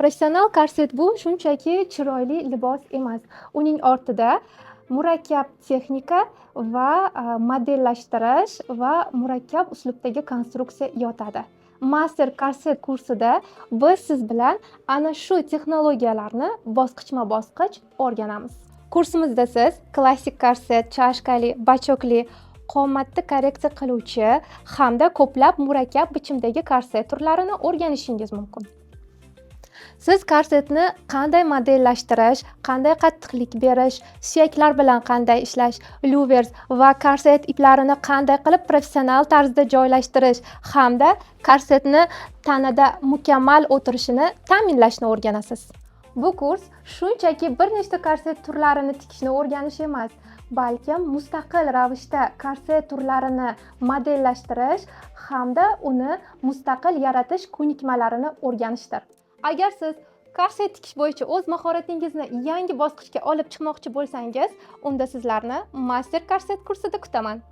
Professional korset bu shunchaki chiroyli libos emas. Uning ortida murakkab texnika va modellashtirish va murakkab uslubdagi konstruksiya yotadi. Master korset kursida biz siz bilan ana shu texnologiyalarni bosqichma-bosqich o'rganamiz. Kursimizda siz klassik korset, chashkali, bachokli, qomatni korreksiya qiluvchi hamda ko'plab murakkab bichimdagi korset turlarini o'rganishingiz mumkin. Siz korsetni qanday modellashtirish, qanday qattiqlik berish, suyaklar bilan qanday ishlash, lyuvers va korset iplarini qanday qilib professional tarzda joylashtirish hamda korsetni tanada mukammal o'tirishini ta'minlashni o'rganasiz. Bu kurs shunchaki bir nechta korset turlarini tikishni o'rganish emas, balkim mustaqil ravishda korset turlarini modellashtirish hamda uni mustaqil yaratish ko'nikmalarini o'rganishdir. Agar siz korset tikish bo'yicha o'z mahoratingizni yangi bosqichga olib chiqmoqchi bo'lsangiz, unda sizlarni master korset kursida kutaman.